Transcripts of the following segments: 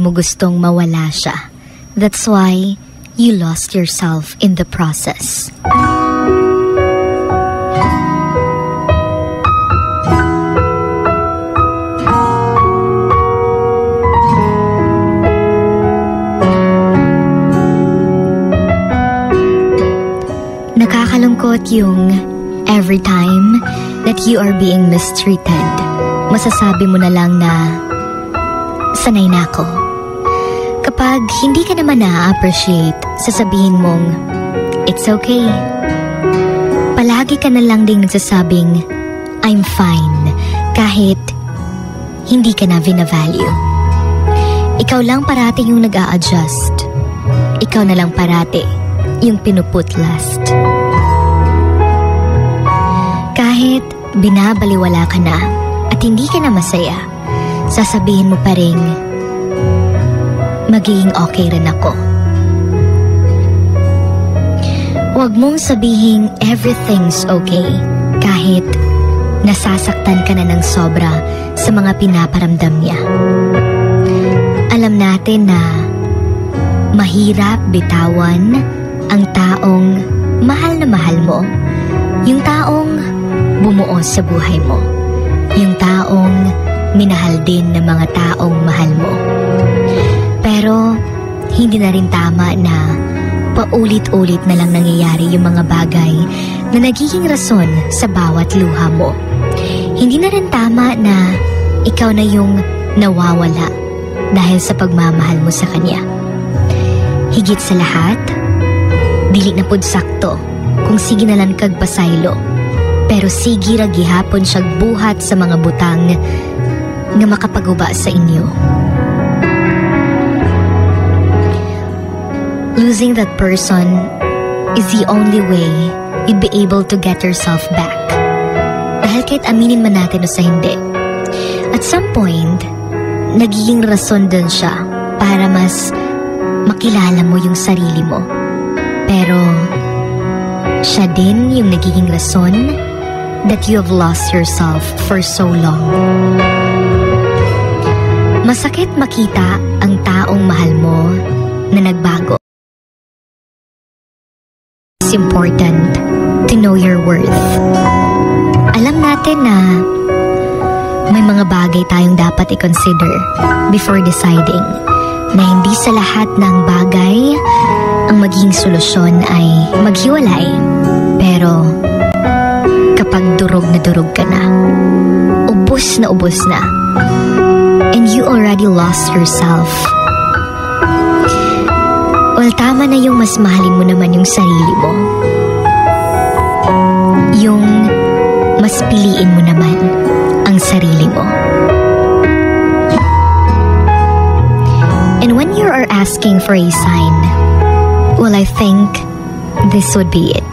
mo gustong mawala siya. That's why you lost yourself in the process. Nakakalungkot yung every time that you are being mistreated, masasabi mo na lang na sanay na ako. Kapag hindi ka naman na-appreciate, sasabihin mong it's okay. Palagi ka na lang ding nagsasabing I'm fine kahit hindi ka na vina-value. Ikaw lang parati yung nag-a-adjust. Ikaw na lang parati yung pinuput last. Kahit binabaliwala ka na at hindi ka na masaya, sasabihin mo pa rin, magiging okay rin ako. Huwag mong sabihin everything's okay kahit nasasaktan ka na ng sobra sa mga pinaparamdam niya. Alam natin na mahirap bitawan ang taong mahal na mahal mo, yung taong bumuo sa buhay mo, yung taong minahal din ng mga taong mahal mo. Pero hindi na rin tama na paulit-ulit na lang nangyayari yung mga bagay na nagiging rason sa bawat luha mo. Hindi na rin tama na ikaw na yung nawawala dahil sa pagmamahal mo sa kanya. Higit sa lahat, dili na pud sakto kung sige na lang kag pasaylo, pero sige ra gihapon siyag buhat sa mga butang nga makapaguba sa inyo. Losing that person is the only way you'd be able to get yourself back. Dahil kahit aminin man natin o sa hindi, at some point, nagiging rason dun siya para mas makilala mo yung sarili mo. Pero siya din yung nagiging rason that you have lost yourself for so long. Masakit makita ang taong mahal mo na nagbago. It's important to know your worth. Alam natin na may mga bagay tayong dapat i-consider before deciding na hindi sa lahat ng bagay ang magiging solusyon ay maghiwalay. Pero kapag durog ka na, ubos na, and you already lost yourself, well, tama na yung mas mahalin mo naman yung sarili mo. Yung mas piliin mo naman ang sarili mo. And when you are asking for a sign, well, I think this would be it.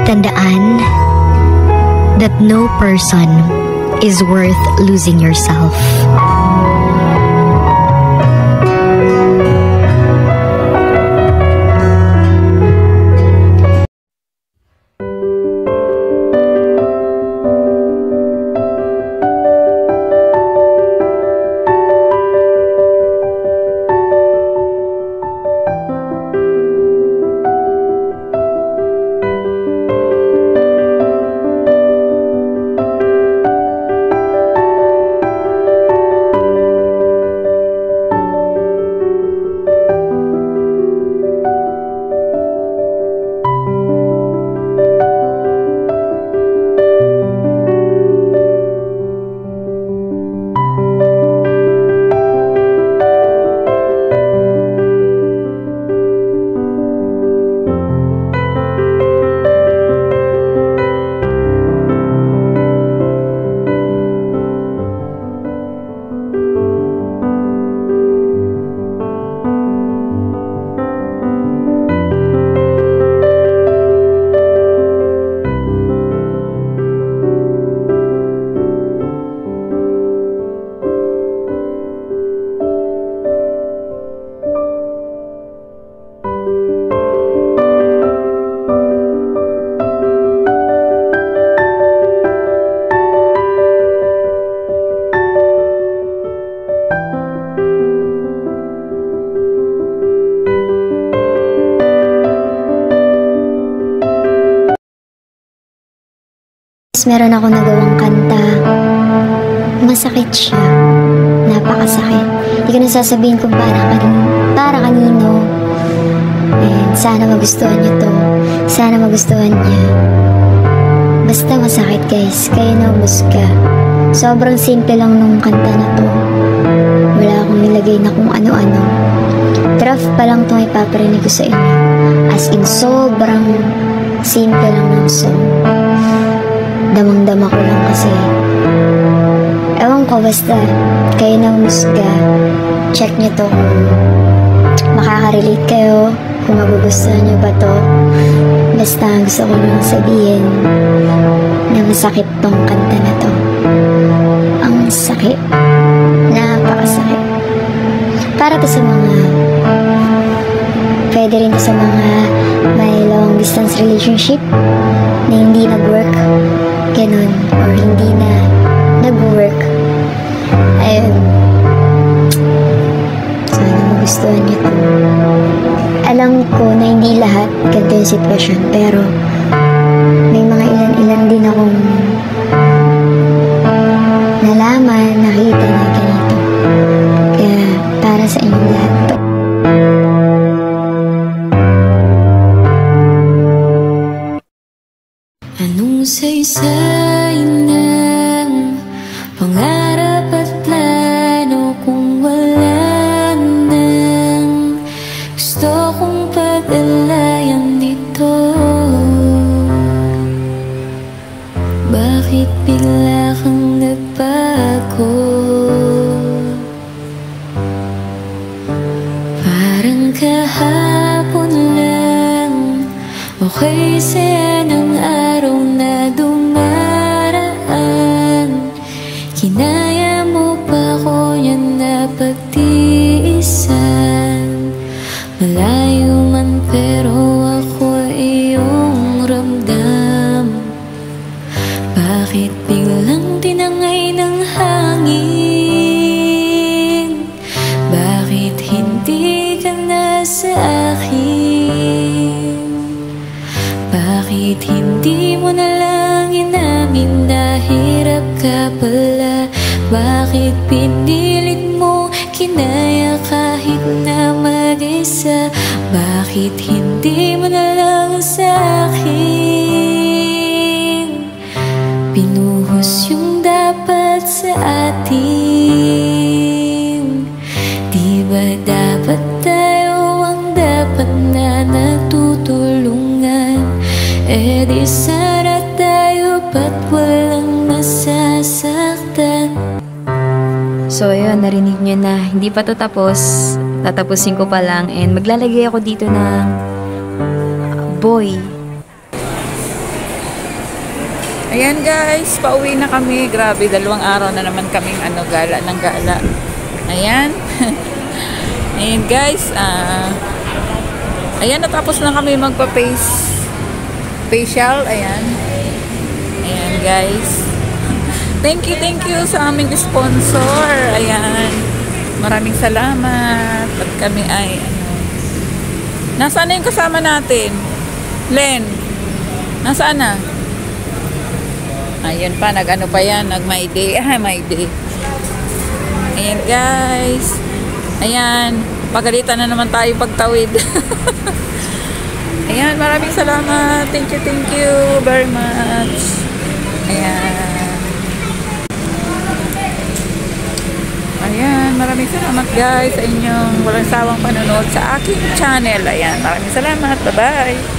Tandaan that no person is worth losing yourself. meron ako nagawang kanta. Masakit siya. Napakasakit. Hindi ko na sasabihin kung para kanino. And sana magustuhan niyo to. Sana magustuhan niya. Basta masakit guys. Kaya naubos ka. Sobrang simple lang nung kanta na to. Wala akong nilagay na kung ano-ano. Draft pa lang itong ipaparinig ko sa inyo. As in, sobrang simple lang ng song. Damang-dama ko lang kasi. Ewan ko, basta kayo na musga. Check nyo to kung makaka-relate kayo, kung magugustuhan nyo ba to. Basta gusto ko nang sabihin na masakit tong kanta na to. Ang sakit. Napakasakit. Para to sa mga pwede rin to sa mga may long distance relationship na hindi nag-work ganun, or hindi na nag-work. Ayun, sana magustuhan niyo to. Alam ko na hindi lahat ganito yung sitwasyon, pero may mga ilan-ilan din akong nalaman, nakita na ganito. Kaya para sa inyong lahat to. Anong saysay ng pangarap at plano kung wala nang gusto kong pag-alayan dito? Bakit bigla kang nagbago? Parang kahapon lang okay saya ng araw na dumaraan. Kinaya mo pa ko yan na pagtiisan. Malayo man pero ako iyong ramdam. Bakit biglang tinangay ng hangin? Bakit hindi ka na sa akin? Bakit hindi mo na lang inamin na hirap ka pala? Bakit pinilit mo kinaya kahit na mag-isa? Bakit hindi mo na lang sa akin pinuhos yung dapat sa atin? Di ba dapat tayo ang dapat na nagtutulungan? Eh di sana tayo ba't walang nasasaktan? So ayun, narinig nyo na, hindi pa to tapos. Tatapusin ko pa lang and maglalagay ako dito ng boy. Ayan guys, pauwi na kami. Grabe, 2 araw na naman kaming gala ng gala. Ayan. Ayan guys, ayan, natapos na kami facial. Ayan. Ayan guys. Thank you sa aming sponsor. Ayan. Maraming salamat. At kami ay nasaan na yung kasama natin? Len, nasaan na? Ayun pa, pa yan, my day. My day. Ayan guys. Ayan, pagalitan na naman tayo pagtawid. Ayan, maraming salamat. Thank you very much. Ayan. Ayan, maraming salamat guys sa inyong walang sawang panonood sa aking channel. Ayan, maraming salamat. Bye-bye.